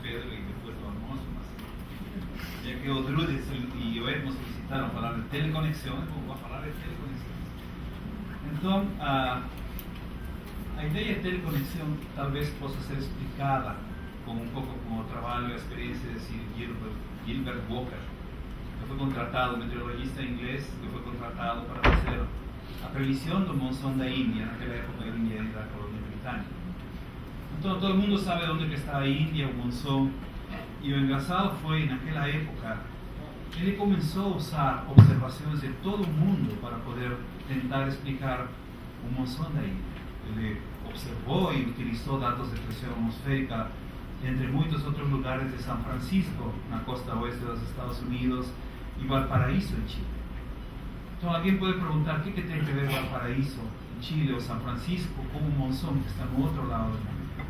Pedro e depois do almoço, mas já que o Drude e o Edmo solicitaram falar de teleconexão, eu vou falar de teleconexão. Então, a ideia de teleconexão talvez possa ser explicada com um pouco com o trabalho e a experiência de Sir Gilbert Walker, que foi contratado, meteorologista inglês, que foi contratado para fazer a previsão do monzão da Índia. Naquela época a Índia era a colônia britânica. Então todo mundo sabe onde que está a Índia, o monzão. E o engraçado foi, naquela época, ele começou a usar observações de todo o mundo para poder tentar explicar o monzão da Índia. Ele observou e utilizou dados de pressão atmosférica entre muitos outros lugares de São Francisco, na costa oeste dos Estados Unidos, e Valparaíso, em Chile. Então alguém pode perguntar o que tem que ver Valparaíso, em Chile, ou São Francisco, com o monzão que está no outro lado do mundo.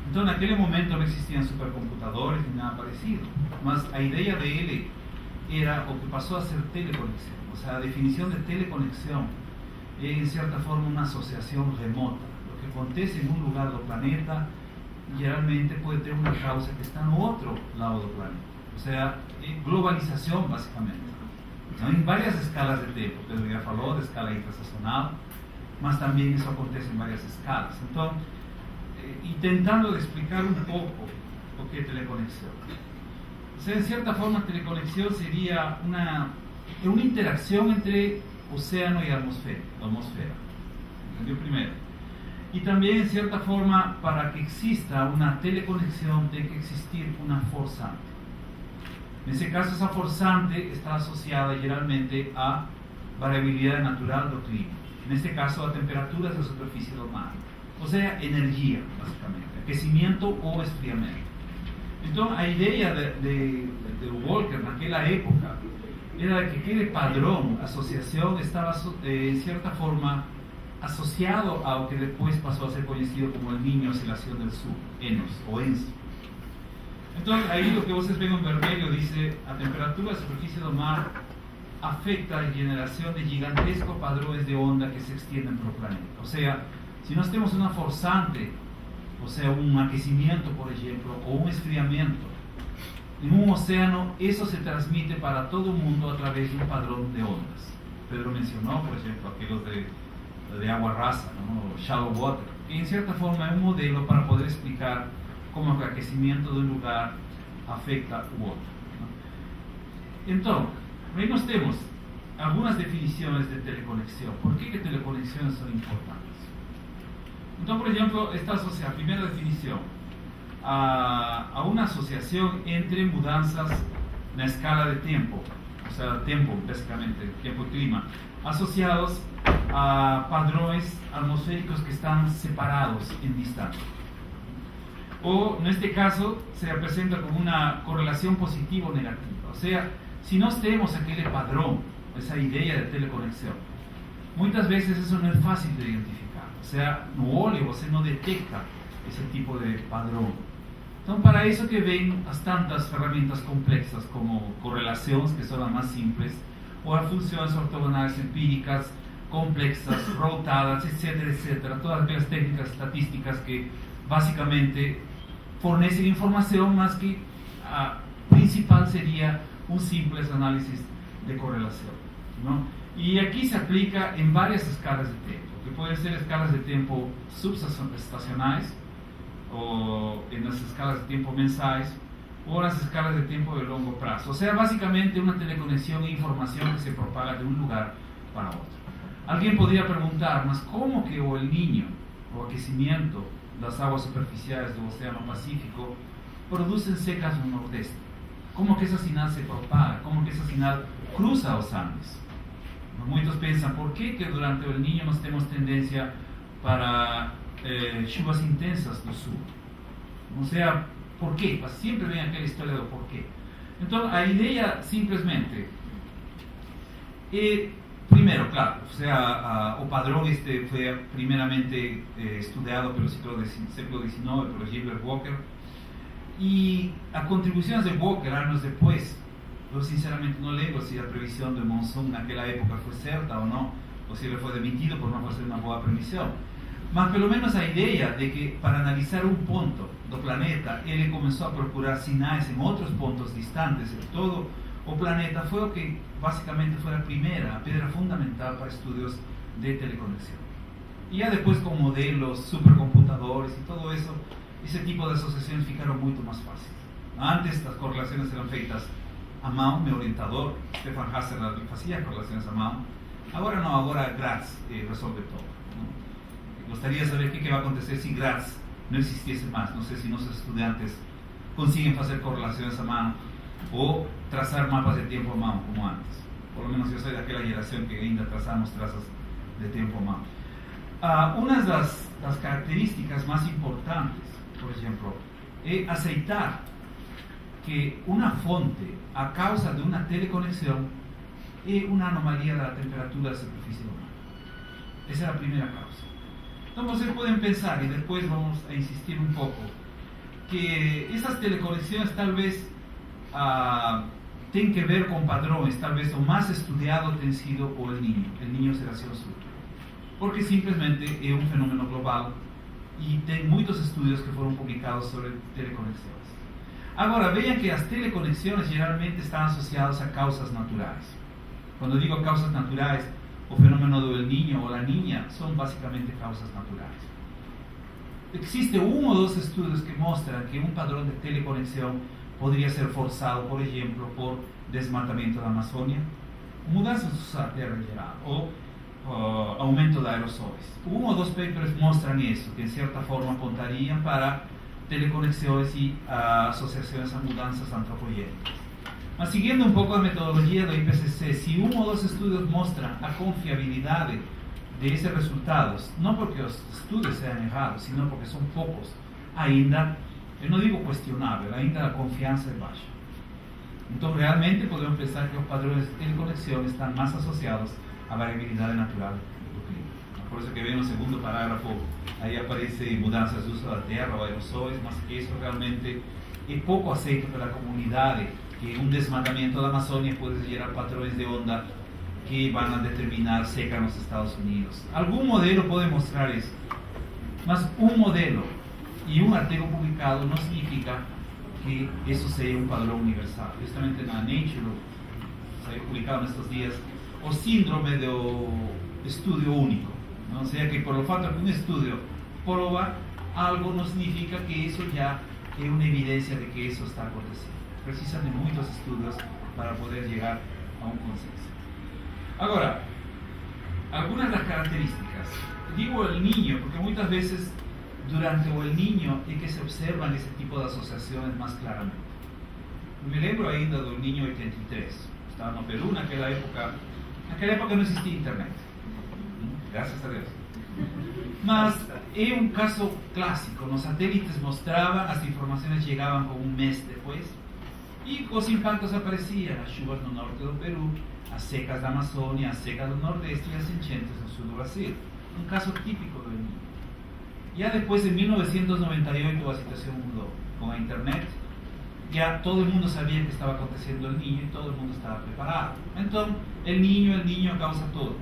Então naquele momento não existiam supercomputadores nem nada parecido, mas a ideia dele era o que passou a ser teleconexão. Ou seja, a definição de teleconexão é, em certa forma, uma associação remota. O que acontece em um lugar do planeta geralmente pode ter uma causa que está no outro lado do planeta. Ou seja, é globalização, basicamente. Então, em várias escalas de tempo. Pedro já falou da escala intraestacional, mas também isso acontece em várias escalas. Então, e tentando explicar um pouco o que é teleconexão. Ou seja, em certa forma, a teleconexão seria uma interação entre oceano e atmosfera. Entendeu? Primeiro. E também, em certa forma, para que exista uma teleconexão, tem que existir uma forçante. Nesse caso, essa forçante está associada geralmente à variabilidade natural do clima. Neste caso, a temperatura da superfície do mar. Ou seja, energia, basicamente. Aquecimento ou esfriamento. Então, a ideia de Walker, naquela época, era que aquele padrão, associação, estava, em certa forma, associado ao que depois passou a ser conhecido como el Niño Oscilação del Sur, ENOS, ou ENSO. Então, aí o que vocês veem em vermelho diz a temperatura da superfície do mar afeta a geração de gigantescos padrões de onda que se extendem pelo planeta. Ou seja, se nós temos uma forçante, ou seja, um aquecimento, por exemplo, ou um esfriamento, em um oceano, isso se transmite para todo o mundo através de um padrão de ondas. Pedro mencionou, por exemplo, aqueles de água rasa, o shallow water, que em certa forma é um modelo para poder explicar como o aquecimento de um lugar afeta o outro. Então, aí nós temos algumas definições de teleconexão. Por que teleconexões são importantes? Então, por exemplo, esta associação, a primeira definição, a uma associação entre mudanças na escala de tempo, ou seja, tempo, basicamente, tempo e clima, associados a padrões atmosféricos que estão separados em distância. Ou, neste caso, se apresenta como uma correlação positiva ou negativa. Ou seja, se nós temos aquele padrão, essa ideia de teleconexão, muitas vezes isso não é fácil de identificar. Ou seja, no olho você não detecta esse tipo de padrão. Então, para isso que vêm as tantas ferramentas complexas como correlações, que são as mais simples, ou as funções ortogonais empíricas, complexas, rotadas, etc. Todas aquelas técnicas estatísticas que basicamente fornecem informação, mas que a principal seria um simples análise de correlação. Não? E aqui se aplica em várias escalas de tempo, que podem ser escalas de tempo subestacionais, ou nas escalas de tempo mensais, ou nas escalas de tempo de longo prazo. Ou seja, basicamente uma teleconexão e informação que se propaga de um lugar para outro. Alguém poderia perguntar, mas como que o El Niño, o aquecimento das águas superficiais do Oceano Pacífico, produzem secas no Nordeste? Como que essa sinal se propaga? Como que essa sinal cruza os Andes? Muitos pensam, por que durante o El Niño nós temos tendência para chuvas intensas do sul? Ou seja, por quê? Mas sempre vem aquela história do porquê. Então, a ideia simplesmente é, primeiro, claro, ou seja, o padrão este foi primeiramente estudado pelo século XIX, pelo Gilbert Walker, e as contribuições de Walker anos depois, eu sinceramente não lembro se a previsão do monzão naquela época foi certa ou não, ou se ele foi demitido por não fazer uma boa previsão. Mas pelo menos a ideia de que para analisar um ponto do planeta, ele começou a procurar sinais em outros pontos distantes de todo o planeta, foi o que basicamente foi a pedra fundamental para estudos de teleconexão. E já depois com modelos, supercomputadores e todo isso, esse tipo de associações ficaram muito mais fáceis. Antes as correlações eram feitas à mão, meu orientador, Stefan Hasselblad, fazia correlações à mão. Agora não, agora Graz resolve todo. Gostaria de saber o que vai acontecer se Graz não existisse mais. Não sei se nossos estudantes conseguem fazer correlações à mão ou traçar mapas de tempo à mão, como antes. Por lo menos eu sou daquela geração que ainda traçamos traços de tempo à mão. Uma das características mais importantes, por exemplo, é aceitar que uma fonte, a causa de uma teleconexão, é uma anomalia da temperatura da superfície lunar. Essa é a primeira causa. Então vocês podem pensar, e depois vamos a insistir um pouco, que essas teleconexões talvez têm que ver com padrões. Talvez o mais estudado tenha sido o El Niño Geração Sur, porque simplesmente é um fenômeno global e tem muitos estudos que foram publicados sobre teleconexões. Agora, vejam que as teleconexões geralmente estão associadas a causas naturais. Quando digo causas naturais, o fenômeno do El Niño ou La Niña são basicamente causas naturais. Existe um ou dois estudos que mostram que um padrão de teleconexão poderia ser forçado, por exemplo, por desmatamento da Amazônia, mudanças do uso da terra em geral, ou aumento de aerossóis. Um ou dois papers mostram isso, que em certa forma apontariam para teleconexões e associações a mudanças antropogênicas. Mas seguindo um pouco a metodologia do IPCC, se um ou dois estudos mostram a confiabilidade desses resultados, não porque os estudos sejam errados, sino porque são poucos, ainda, eu não digo questionável, ainda a confiança é baixa. Então, realmente, podemos pensar que os padrões de teleconexão estão mais associados à variabilidade natural do clima. Por isso que vem no segundo parágrafo, aí aparece mudanças do uso da terra ou aerossóis, mas que isso realmente é pouco aceito pela comunidade, que um desmatamento da Amazônia pode gerar padrões de onda que vão a determinar seca nos Estados Unidos. Algum modelo pode mostrar isso, mas um modelo e um artigo publicado não significa que isso seja um padrão universal. Justamente na Nature, saiu publicado nestes dias, o síndrome do estudo único. Ou seja, que por o fato de que um estudo prova algo, não significa que isso já é uma evidência de que isso está acontecendo. Precisam de muitos estudos para poder chegar a um consenso. Agora, algumas das características. Digo El Niño porque muitas vezes durante o El Niño é que se observam esse tipo de associações mais claramente. Me lembro ainda do El Niño 83. Estava no Peru naquela época não existia internet. Graças a Deus. Mas é um caso clássico. Nos satélites mostravam, as informações chegavam com um mês depois, e os impactos apareciam, as chuvas no norte do Peru, as secas da Amazônia, as secas do Nordeste e as enchentes no sul do Brasil. Um caso típico do El Niño. Já depois, em 1998, a situação mudou. Com a internet, já todo mundo sabia que estava acontecendo El Niño e todo mundo estava preparado. Então, El Niño causa todo.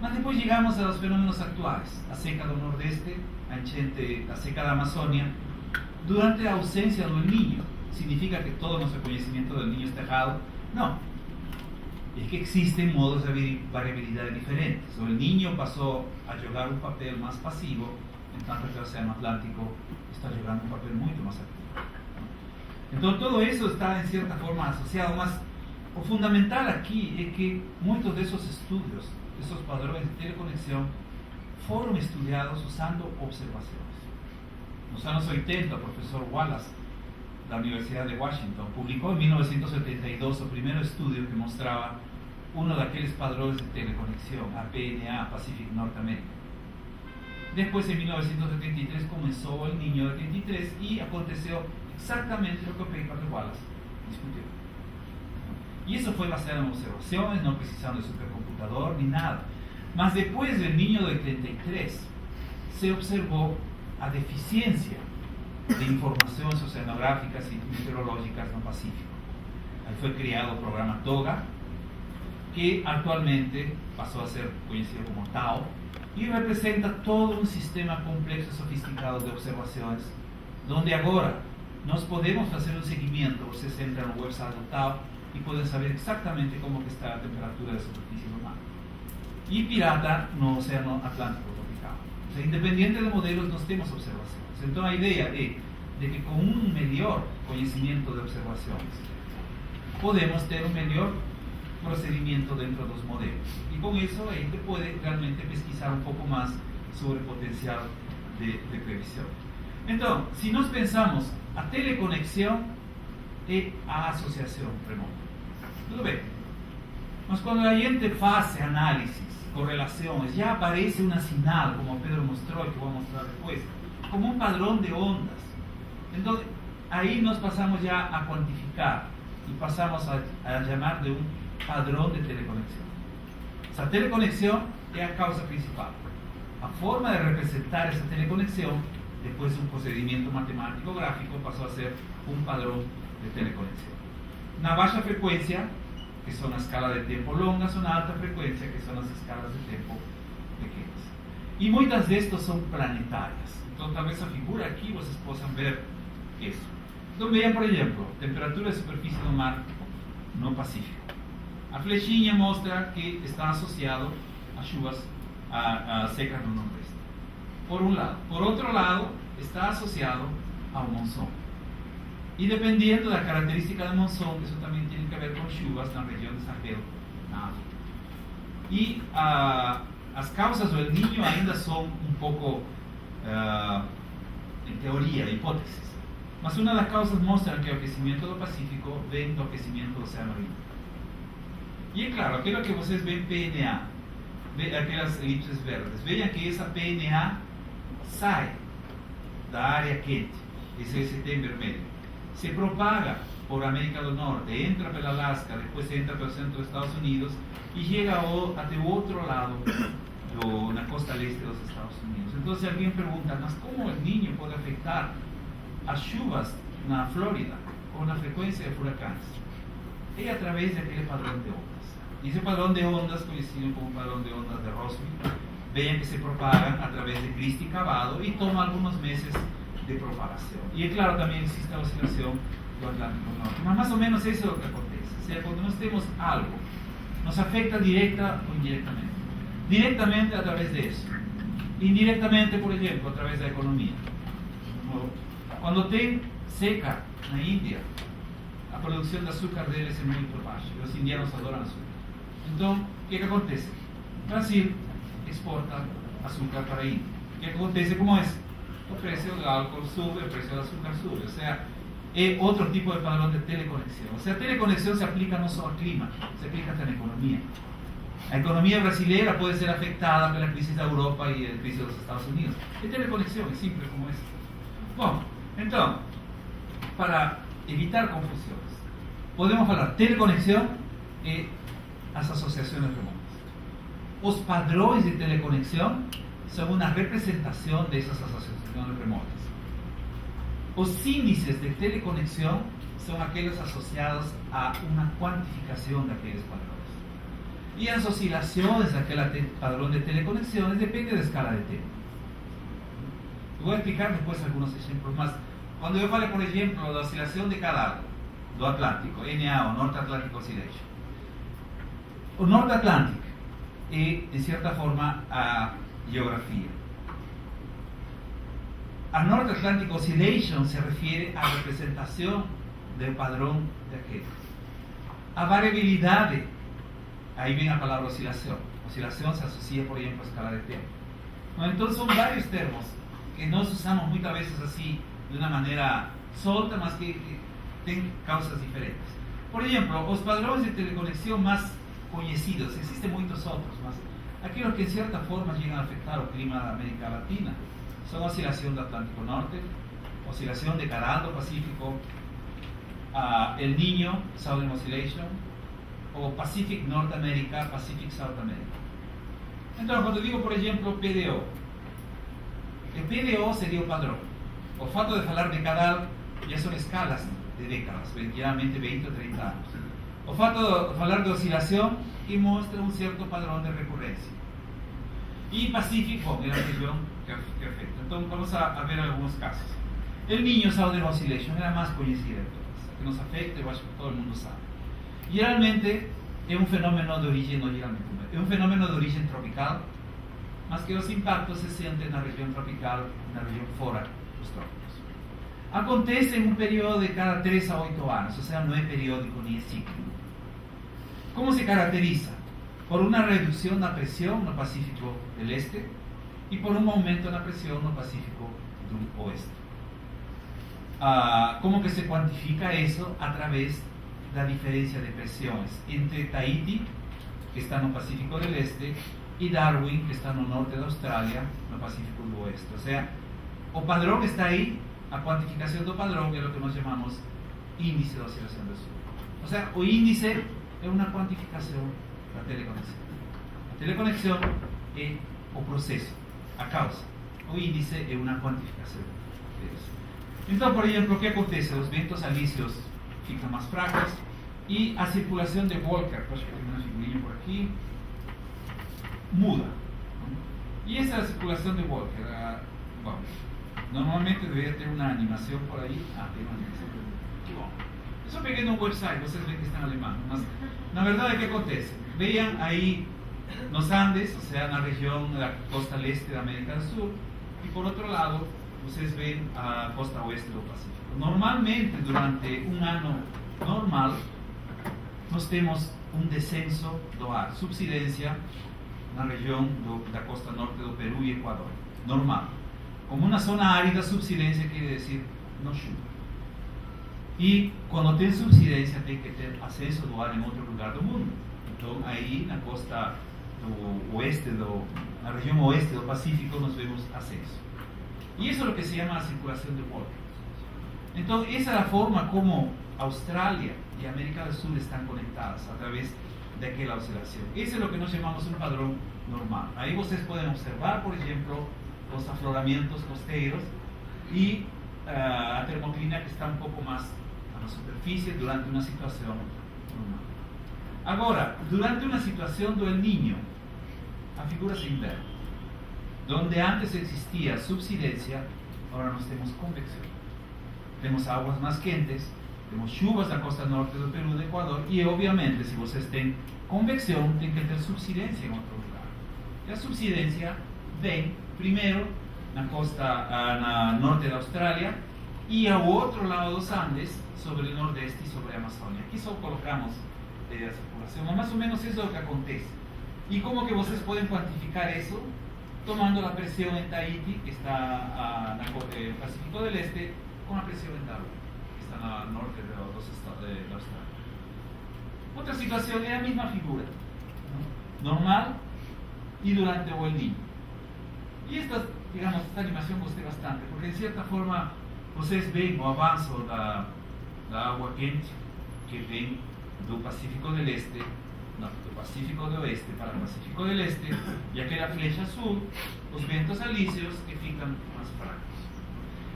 Mas depois chegamos aos fenômenos atuais. A seca do Nordeste, a enchente, a seca da Amazônia, durante a ausência do El Niño. ¿Significa que todo nuestro conocimiento del niño está errado? No. Es que existen modos de variabilidad diferentes. O el niño pasó a jugar un papel más pasivo, en tanto que el Océano Atlántico está jugando un papel mucho más activo. Entonces todo eso está en cierta forma asociado, mas o fundamental aquí es que muchos de esos estudios, esos padrões de teleconexión, fueron estudiados usando observaciones. En los años 80, el profesor Wallace, da Universidade de Washington, publicou em 1972 o primeiro estudo que mostrava um daqueles padrões de teleconexão, a PNA, Pacific North America. Depois, em 1973, começou o El Niño de 83 e aconteceu exatamente o que o paper de Wallace discutiu. E isso foi baseado em observações, não precisando de supercomputador nem nada. Mas depois do El Niño de 83, se observou a deficiência de informações oceanográficas e meteorológicas no Pacífico. Aí foi criado o programa TOGA, que atualmente passou a ser conhecido como TAO, y representa todo un sistema complejo y sofisticado de observaciones, donde ahora nos podemos hacer un seguimiento. Ustedes entran en el website adoptado y pueden saber exactamente cómo que está la temperatura de la superficie del mar. Y pirata no océano Atlántico tropical. O sea, independiente de modelos, nos tenemos observaciones. Entonces la idea es de que con un mejor conocimiento de observaciones podemos tener un mejor procedimiento dentro de los modelos, y con eso la gente puede realmente pesquisar un poco más sobre el potencial de previsión. Entonces, si nos pensamos a teleconexión y a asociación remota, ¿lo ven? Pues cuando la gente hace análisis, correlaciones, ya aparece una señal, como Pedro mostró y que voy a mostrar después, como un padrón de ondas. Entonces, ahí nos pasamos ya a cuantificar y pasamos a llamar de un padrón de teleconexión. Esa teleconexión es la causa principal. La forma de representar esa teleconexión, después de un procedimiento matemático gráfico, pasó a ser un padrón de teleconexión. Una baja frecuencia, que son las escalas de tiempo longas, una alta frecuencia, que son las escalas de tiempo pequeñas. Y muchas de estas son planetarias. Entonces, tal vez esa figura aquí, ustedes puedan ver eso. Entonces, vean, por ejemplo, temperatura de superficie del mar no Pacífico. A flechinha mostra que está asociado a chuvas a secas no nordeste, por un lado. Por otro lado, está asociado a un monzón. Y dependiendo de la característica del monzón, eso también tiene que ver con chuvas en la región de Sahel, na África. Y las causas del niño ainda son un poco, en teoría, hipótesis. Mas una de las causas muestra que el aquecimiento del Pacífico ven del aquecimiento del Océano Índico. Y es claro, aquello que ustedes ven PNA, aquellas elipses verdes, vean que esa PNA sale da área quente, ese ST vermelho, se propaga por América del Norte, entra por Alaska, después entra por el centro de Estados Unidos y llega hasta el otro lado de la costa este de los Estados Unidos. Entonces alguien pregunta, ¿mas cómo el niño puede afectar a chuvas en la Florida con la frecuencia de huracanes? Es a través de aquel padrón de ondas. Y ese padrón de ondas, conocido como padrón de ondas de Rossby, vean que se propagan a través de Christie cavado y toma algunos meses de propagación. Y es claro, también existe la oscilación del Atlántico Norte. Pero más o menos eso es lo que acontece. O sea, cuando nos tenemos algo, nos afecta directa o indirectamente. Directamente a través de eso. Indirectamente, por ejemplo, a través de la economía. Cuando ten seca en la India, la producción de azúcar debe ser muy baja. Los indianos adoran azúcar. Entonces, ¿qué acontece? Brasil exporta azúcar para India. ¿Qué acontece? ¿Cómo es? El precio del alcohol sube, el precio del azúcar sube. O sea, es otro tipo de padrón de teleconexión. O sea, teleconexión se aplica no solo al clima, se aplica hasta en la economía. La economía brasileña puede ser afectada por la crisis de Europa y la crisis de los Estados Unidos. Es teleconexión, es simple como es. Bueno, entonces, para evitar confusiones, podemos hablar teleconexión y las asociaciones remotas. Los padrones de teleconexión son una representación de esas asociaciones remotas. Los índices de teleconexión son aquellos asociados a una cuantificación de aquellos padrones. Y las oscilaciones de aquel padrón de teleconexiones dependen de escala de tiempo. Voy a explicar después algunos ejemplos más. Cuando yo fale, por ejemplo, de la oscilación de cada do Atlántico, NA o North Atlantic Oscillation. O North Atlantic es, en cierta forma, a geografía. A North Atlantic Oscillation se refiere a representación del padrón de aquel. A variabilidad, ahí viene la palabra oscilación. Oscilación se asocia, por ejemplo, a escala de tiempo. Bueno, entonces son varios términos que nos usamos muchas veces así, de una manera solta, más que tienen causas diferentes. Por ejemplo, los padrones de teleconexión más conocidos, existen muchos otros, más aquellos que en cierta forma llegan a afectar el clima de América Latina, son oscilación del Atlántico Norte, oscilación de Canal Pacífico, El Niño, Southern Oscillation, o Pacific North America, Pacific South America. Entonces, cuando digo, por ejemplo, PDO, el PDO sería el padrón. O fato de hablar de Canal ya son escalas de décadas, generalmente 20 o 30 años. O fato de hablar de oscilación y muestra un cierto padrón de recurrencia. Y Pacífico es la región que afecta. Entonces vamos a ver algunos casos. El Niño Southern Oscillation es la más conocida de todas, que nos afecta y todo el mundo sabe. Generalmente es un fenómeno de origen, no generalmente, es un fenómeno de origen tropical, más que los impactos se sienten en la región tropical, en la región fuera de los trópicos. Acontece en un periodo de cada 3 a 8 años, o sea, no es periódico ni es cíclico. ¿Cómo se caracteriza? Por una reducción de la presión en el Pacífico del Este y por un aumento en la presión en el Pacífico del Oeste. ¿Cómo que se cuantifica eso? A través de la diferencia de presiones entre Tahiti, que está en el Pacífico del Este, y Darwin, que está en el norte de Australia, en el Pacífico del Oeste. O sea, el padrón está ahí, la cuantificación del padrón es lo que nos llamamos índice de oscilación del sur. O sea, el índice es una cuantificación de la teleconexión. La teleconexión es el proceso, a causa. El índice es una cuantificación de eso. Entonces, por ejemplo, ¿qué acontece? Los vientos alisios fican más fracos y la circulación de Volcker, pues que tengo una figurilla por aquí, muda. Y esa es la circulación de Volcker. Bueno, normalmente debería tener una animación por ahí. Tiene una animación. Qué bueno. Eso pegué en un website, ustedes ven que está en alemán. La verdad es que acontece. Vean ahí los Andes, o sea, en la región de la costa este de América del Sur, y por otro lado, ustedes ven a la costa oeste del Pacífico. Normalmente, durante un año normal, nos tenemos un descenso do ar, subsidencia na región de la costa norte do Perú y Ecuador. Normal. Como una zona árida, subsidencia quiere decir no llueve. Y cuando tiene subsidencia, tiene que tener ascenso do ar en otro lugar del mundo. Entonces, ahí en la costa oeste, la región oeste del Pacífico, nos vemos ascenso. Y eso es lo que se llama la circulación de Volcker. Entonces, esa es la forma como Australia y América del Sur están conectadas a través de aquella oscilación. Eso es lo que nos llamamos un padrón normal. Ahí ustedes pueden observar, por ejemplo, los afloramientos costeros y la termoclina que está un poco más a la superficie durante una situación normal. Ahora, durante una situación del Niño, la figura se invierte. Donde antes existía subsidencia, ahora nos tenemos convección. Tenemos aguas más quentes, tenemos chuvas en la costa norte del Perú, de Ecuador, y obviamente si ustedes tienen convección, tienen que tener subsidencia en otro lugar. La subsidencia ven primero en la costa norte de Australia y a otro lado de los Andes, sobre el nordeste y sobre Amazonia. Aquí solo colocamos la circulación, más o menos eso es lo que acontece. ¿Y cómo que ustedes pueden cuantificar eso? Tomando la presión en Tahiti, que está en el Pacífico del Este, con la presión en Darwin, que está al norte de los estados de Australia. Otra situación es la misma figura, ¿no? Normal y durante el Niño. Y esta animación me gusta bastante, porque en cierta forma ustedes ven o avanzo de agua quente que ven del Pacífico del Este, no, del Pacífico del Oeste para el Pacífico del Este, y aquella flecha azul, los vientos alisios que fican más fracos.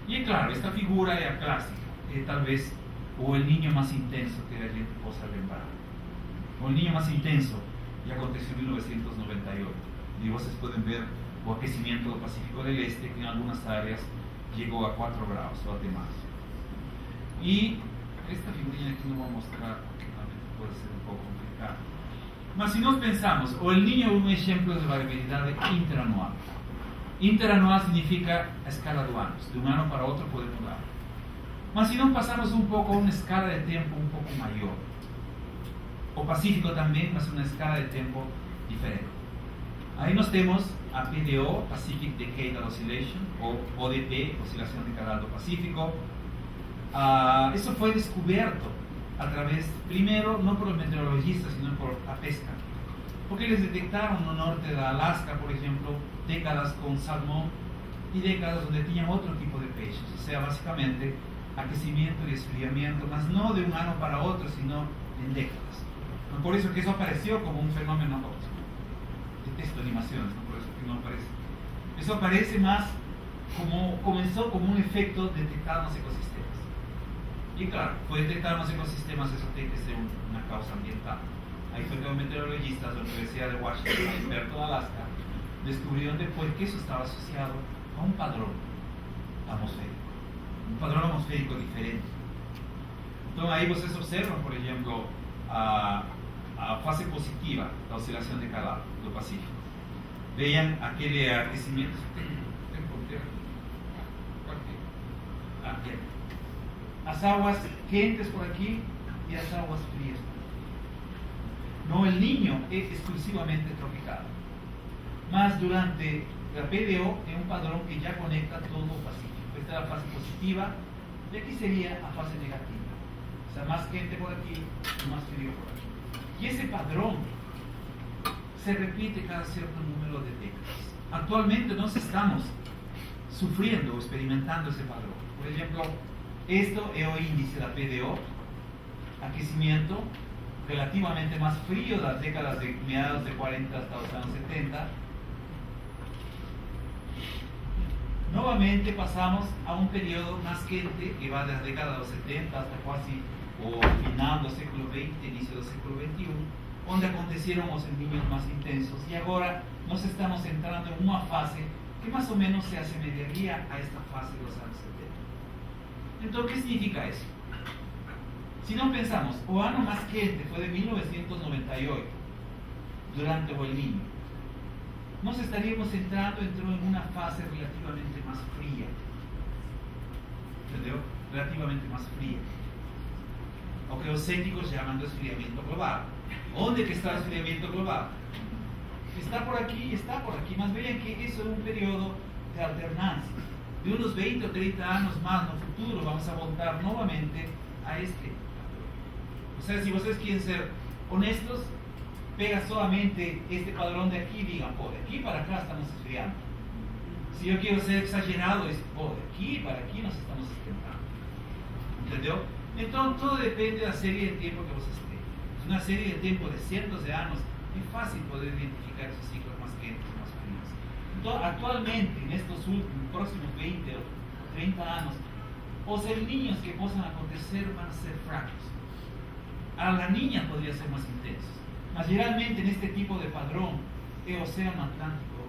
Y claro, esta figura es clásica, tal vez o el niño más intenso que la gente possa lembrar. O el niño más intenso, ya aconteció en 1998. Y ustedes pueden ver el aquecimiento del Pacífico del Este, que en algunas áreas llegó a 4 grados o até más. Y esta figurilla aquí no voy a mostrar porque realmente puede ser un poco complicado. Mas si nos pensamos, o el niño es un ejemplo de variabilidad interanual. Interanual significa a escala de años, de un año para otro puede mudar. Mas si nos pasamos un poco a una escala de tiempo un poco mayor, o Pacífico también, mas una escala de tiempo diferente. Ahí nos tenemos a PDO, Pacific Decadal Oscillation, o ODP, Oscilación Decadal do Pacífico. Eso fue descubierto a través, primero, no por los meteorologistas, sino por la pesca. Porque les detectaron en el norte de Alaska, por ejemplo, décadas con salmón y décadas donde tenían otro tipo de peces. O sea, básicamente, aquecimiento y esfriamiento, más no de un año para otro, sino en décadas. Por eso que eso apareció como un fenómeno detesto animaciones, ¿no? Por eso que no aparece. Eso aparece más como, comenzó como un efecto detectado en los ecosistemas. Y claro, fue detectado en los ecosistemas, eso tiene que ser una causa ambiental. Ahí fue que los meteorologistas de la Universidad de Washington, experto de Alaska, descubrieron después que eso estaba asociado a un padrón atmosférico, un padrón atmosférico diferente. Entonces ahí ustedes observan, por ejemplo, a fase positiva, la oscilación de Calado, do Pacífico. Vean aquel aquecimiento. Las aguas quentes por aquí y las aguas frías. No, el Niño es exclusivamente tropical. Más durante la PDO es un padrón que ya conecta todo el Pacífico. Esta es la fase positiva y aquí sería la fase negativa. O sea, más quente por aquí y más frío por aquí. Y ese padrón se repite cada cierto número de décadas. Actualmente no estamos sufriendo o experimentando ese padrón. Por ejemplo, esto es el índice de la PDO, aquecimiento relativamente más frío de las décadas de mediados de 40 hasta los años 70. Nuevamente pasamos a un periodo más quente que va de la década de los 70 hasta casi o final del siglo XX, inicio del siglo XXI, donde acontecieron los niños más intensos, y ahora nos estamos entrando en una fase que más o menos se asemejaría a esta fase de los años 70. Entonces, ¿qué significa eso? Si no pensamos, el año más quente fue de 1998, durante el Niño, nos estaríamos entrando en una fase relativamente más fría. ¿Entendió? Relativamente más fría. O que los científicos llaman desfriamiento global. ¿Dónde que está el desfriamiento global? Está por aquí y está por aquí. Más vean que eso es un periodo de alternancia. De unos 20 o 30 años más en el futuro vamos a voltar nuevamente a este. O sea, si ustedes quieren ser honestos, pega solamente este padrón de aquí y digan, por aquí para acá estamos esfriando. Si yo quiero ser exagerado, es por aquí para aquí nos estamos esquentando. ¿Entendió? Entonces todo depende de la serie de tiempo que vos estés. Es una serie de tiempo de cientos de años. Es fácil poder identificar esos ciclos más quentes, más fríos. Entonces, actualmente, en estos próximos 20 o 30 años, los niños que puedan acontecer van a ser fracos. A la niña podría ser más intenso. Mas generalmente en este tipo de padrón, el océano Atlántico,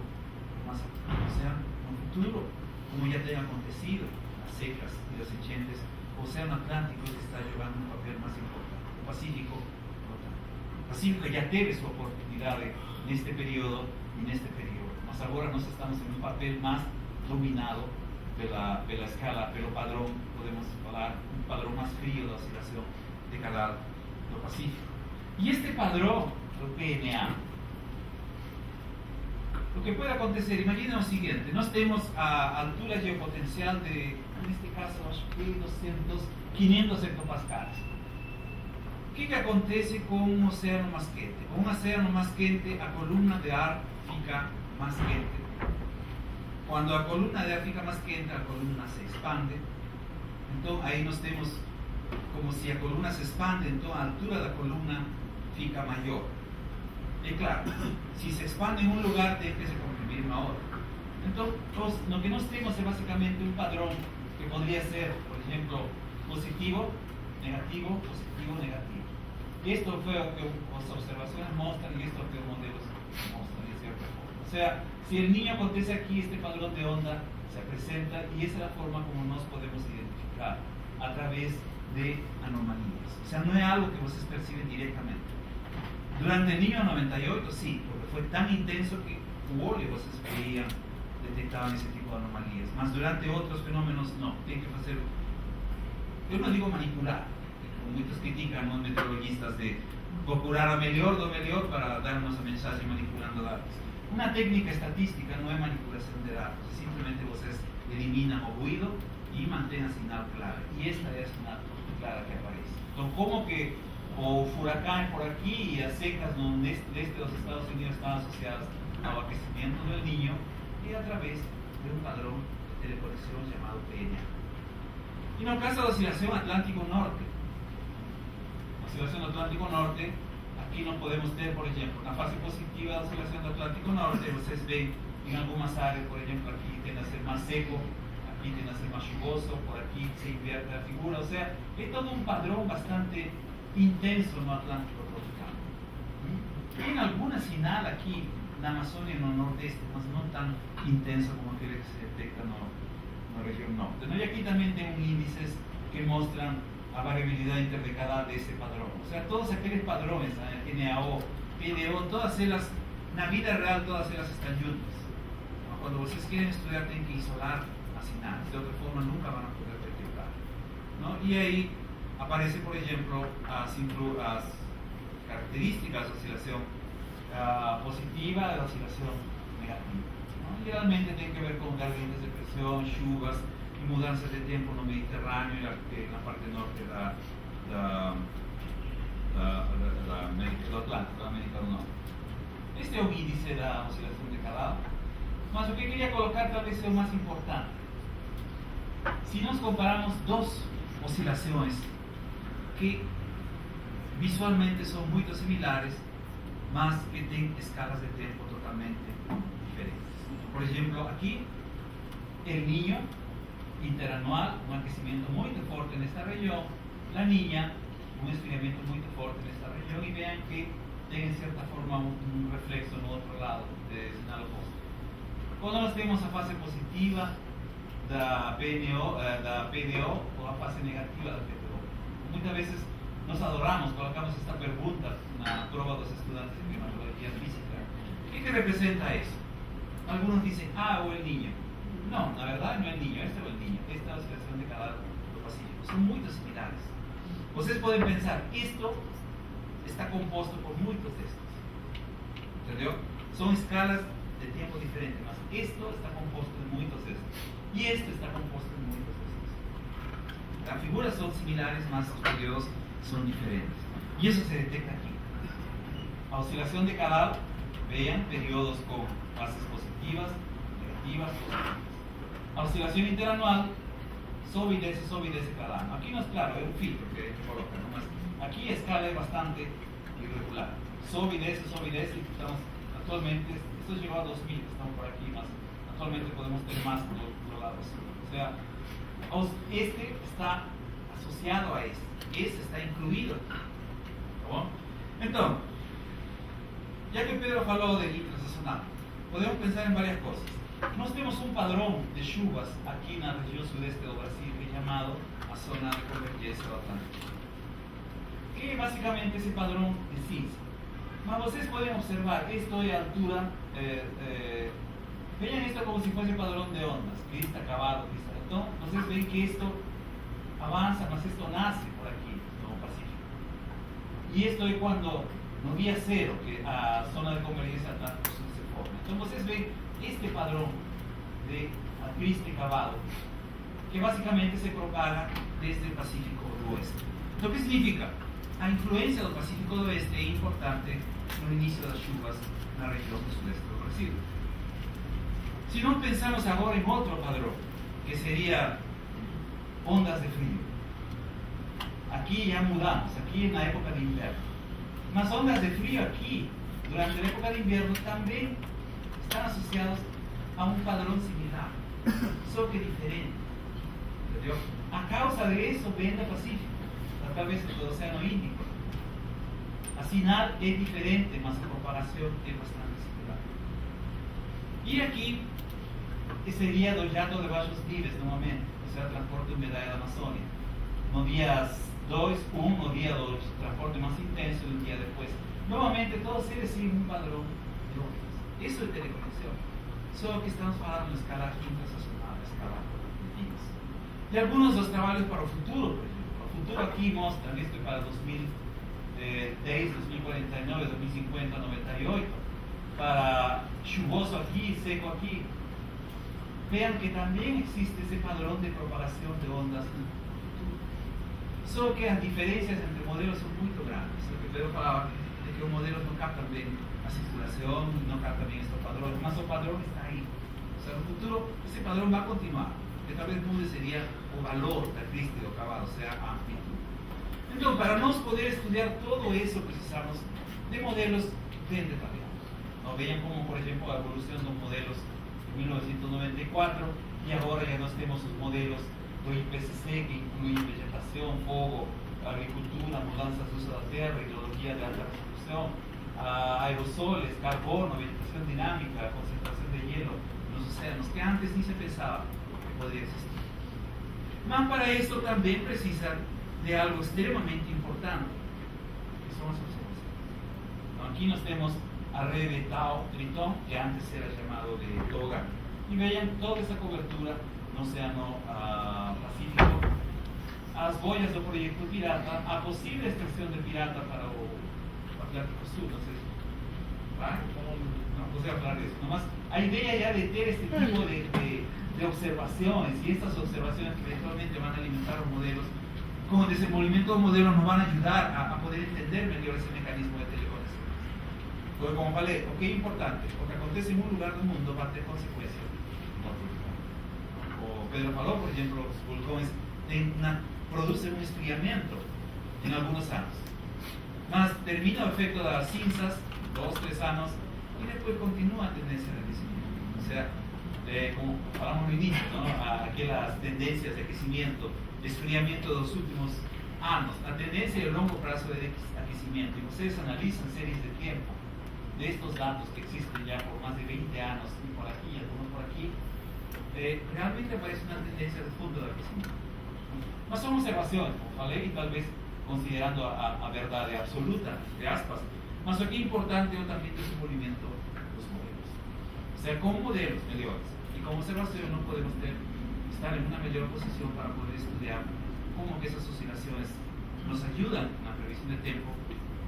más océano en el futuro, como ya te han acontecido, las secas y los echentes, el océano Atlántico está llevando un papel más importante. El Pacífico, no tanto. El Pacífico ya tiene su oportunidad en este periodo y en este periodo. Mas ahora nos estamos en un papel más dominado de la escala, pero padrón, podemos hablar, un padrón más frío de oscilación de cada del Pacífico. Y este padrón, el PNA, lo que puede acontecer, imaginen lo siguiente, nos tenemos a altura geopotencial de, en este caso, 500 hectopascales. ¿Qué acontece con un océano más quente? Con un océano más quente, la columna de Ártica más quente. Cuando la columna de Ártica más quente, la columna se expande. Entonces ahí nos tenemos como si la columna se expande, entonces la altura de la columna fica mayor. Y claro, si se expande en un lugar, tiene que se comprimir en otro. Entonces, lo que nos tenemos es básicamente un padrón que podría ser, por ejemplo, positivo, negativo, positivo, negativo. Y esto fue lo que las observaciones muestran y esto es lo que los modelos muestran de cierta forma. O sea, si el niño acontece aquí, este padrón de onda se presenta y esa es la forma como nos podemos identificar a través de anomalías. O sea, no es algo que ustedes perciben directamente. Durante el Niño 98 sí, porque fue tan intenso que ustedes veían, detectaban ese tipo de anomalías. Mas durante otros fenómenos no, tienen que hacer, yo no digo manipular, como muchos critican los meteorologistas de procurar a mejor para darnos a mensaje manipulando datos. Una técnica estadística no es manipulación de datos, simplemente ustedes eliminan el ruido y mantienen señal clara. Y esta es una clara que aparece. Entonces, como que o huracán por aquí y las secas desde los Estados Unidos están asociadas al aquecimiento del Niño y a través de un padrón de teleconexión llamado PNA. Y en el caso de la oscilación Atlántico Norte, aquí no podemos tener, por ejemplo, una fase positiva de la oscilación Atlántico Norte. Ustedes ven en algunas áreas, por ejemplo, aquí tiende a ser más seco, aquí tiende a ser más jugoso, por aquí se invierte la figura. O sea, es todo un padrón bastante intenso en el Atlántico tropical. Tiene alguna señal aquí la Amazonia no nordeste, mas no tan intenso como aquel que se detecta en la región norte, ¿no? Y aquí también tengo índices que muestran la variabilidad interdecadal de ese padrón. O sea, todos aquellos padrones, NAO, PDO, todas ellas, en la vida real, todas ellas están juntas. ¿No? Cuando ustedes quieren estudiar, tienen que isolar así nada, de otra forma nunca van a poder detectar, ¿no? Y ahí aparece, por ejemplo, las características de oscilación positiva, de oscilación negativa, ¿no? Generalmente tiene que ver con gradientes de presión, chuvas y mudanzas de tiempo en el Mediterráneo y en la parte norte de América del Norte. Este es un índice de la oscilación decadal. Más lo que quería colocar tal vez es lo más importante. Si nos comparamos dos oscilaciones que visualmente son muy similares, más que tienen escalas de tiempo totalmente diferentes. Por ejemplo, aquí el niño interanual, un aquecimiento muy fuerte en esta región, la niña, un esfriamiento muy fuerte en esta región, y vean que tiene en cierta forma un reflexo en otro lado de señal opuesta. Cuando nos tenemos a fase positiva da PDO o a fase negativa da PDO, muchas veces nos adoramos, colocamos esta pregunta en la prueba de los estudiantes de climatología física. ¿Qué representa eso? Algunos dicen, o el niño. No, la verdad no el niño, este o el niño. Esta oscilación decadal lo pacífico. Son muy similares. Ustedes pueden pensar, esto está compuesto por muchos de estos. ¿Entendió? Son escalas de tiempo diferentes, más esto está compuesto de muchos de estos. Y esto está compuesto de muchos de estos. Las figuras son similares, más los periodos son diferentes. Y eso se detecta aquí. La oscilación decadal, vean, periodos con fases positivas, negativas, positivas. La oscilación interanual, sobe y desce cada año. Aquí no es claro, es un filtro que coloca nomás. Aquí la escala es bastante irregular. Sobe y desce, y estamos actualmente, esto llegó a 2000, estamos por aquí más. Actualmente podemos tener más por los lados. O sea, este está asociado a este está incluido aquí. ¿No? Entonces, ya que Pedro habló de intrasazonal, podemos pensar en varias cosas. Nós temos un padrón de chuvas aquí en la región sudeste del Brasil que es llamado a zona de convergencia del Atlántico, que básicamente ese padrón de cinza. Mas ustedes pueden observar esto de altura, vean esto como si fuese un padrón de ondas, que está acabado, entonces ustedes ven que esto avanza, mas esto nace por aquí, no Pacífico. Y esto es cuando, no día cero, que a zona de convergencia Atlántico Sur se forma. Entonces ustedes ven este padrón de triste cavado, que básicamente se propaga desde el Pacífico Oeste. ¿Lo que significa? La influencia del Pacífico Oeste es importante en el inicio de las chuvas en la región del sudeste del Brasil. Si no pensamos ahora en otro padrón, que sería ondas de frío. Aquí ya mudamos, aquí en la época de invierno. Las ondas de frío aquí, durante la época de invierno, también están asociados a un padrón similar, solo que diferente. ¿Entendió? A causa de eso, ven el Pacífico, tal vez el Océano Índico. La señal es diferente, mas la propagación es bastante similar. Y aquí sería los llanos de bajos niveles nuevamente, o sea, transporte de humedad de la Amazonia. No días 2, 1, día 2, transporte más intenso y un día después. Nuevamente, todos ellos siguen un padrón de ondas. Eso es teleconexión. Solo que estamos hablando en escala intrasazonal, escala de días. Y algunos de los trabajos para el futuro, por ejemplo. El futuro aquí muestran esto para 2010, 2049, 2050, 98. Para chuvoso aquí, seco aquí. Vean que también existe ese padrón de propagación de ondas en el futuro. Solo que las diferencias entre modelos son muy grandes. Lo que Pedro falaba de que los modelos no captan bien la circulación, no captan bien estos padrones, más el padrón está ahí. O sea, en el futuro ese padrón va a continuar, que tal vez no sería o valor característico acabado, o sea, amplitud. Entonces, para no poder estudiar todo eso, precisamos de modelos bien detallados. ¿No? Vean como, por ejemplo, la evolución de los modelos en 1994 y ahora ya nos tenemos los modelos do IPCC que incluyen vegetación, fuego, agricultura, mudanzas de uso de la tierra, hidrología de alta resolución, aerosoles, carbono, ventilación dinámica, concentración de hielo en los océanos, que antes ni se pensaba que podría existir. Más para eso también precisan de algo extremadamente importante, que son las observaciones. ¿No? Aquí nos vemos a red de Tao Tritón, que antes era llamado de Toga, y vean toda esa cobertura no Océano Pacífico, a las boyas do proyecto pirata, a posible extracción de pirata para o Atlántico Sur, no sé, ¿vale? No puse a hablar de eso, nomás a idea ya de tener este tipo de observaciones, y estas observaciones que eventualmente van a alimentar los modelos, con el desenvolvimiento de modelos nos van a ayudar a poder entender mejor ese mecanismo de teleconexiones. Porque como falei, o que é importante, o que acontece en un lugar del mundo va a tener consecuencias en otro lugar. O Pedro falou, por ejemplo, los volcanes producen un esfriamiento en algunos años. Más termina el efecto de las cinzas, 2-3 años, y después continúa a tendencia de crecimiento. O sea, como hablamos al inicio, ¿no? Aquellas tendencias de crecimiento, de esfriamiento de los últimos años, la tendencia de largo plazo de aquecimiento, y ustedes analizan series de tiempo de estos datos que existen ya por más de 20 años, y por aquí, y algunos por aquí, realmente aparece una tendencia de fondo de aquecimiento. No son observaciones, como falei, y tal vez considerando a verdad absoluta, de aspas, mas aquí es importante también el desenvolvimiento de los modelos. O sea, con modelos mejores y con observación no podemos estar en una mejor posición para poder estudiar cómo que esas oscilaciones nos ayudan en la previsión de tiempo,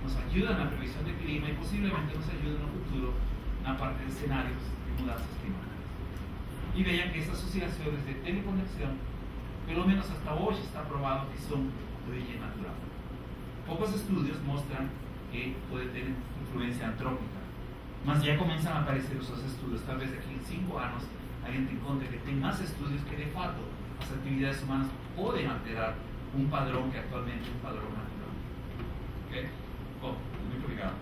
nos ayudan en la previsión de clima y posiblemente nos ayuden en el futuro en la parte de escenarios de mudanzas climáticas. Y vean que estas oscilaciones de teleconexión, pelo menos hasta hoy está probado que son de origen natural. Pocos estudios muestran que puede tener influencia antrópica, mas ya comienzan a aparecer esos estudios. Tal vez aquí en 5 años alguien encuentre que tiene más estudios que de facto las actividades humanas pueden alterar un padrón que actualmente es un padrón natural. ¿Okay? Muy obrigado.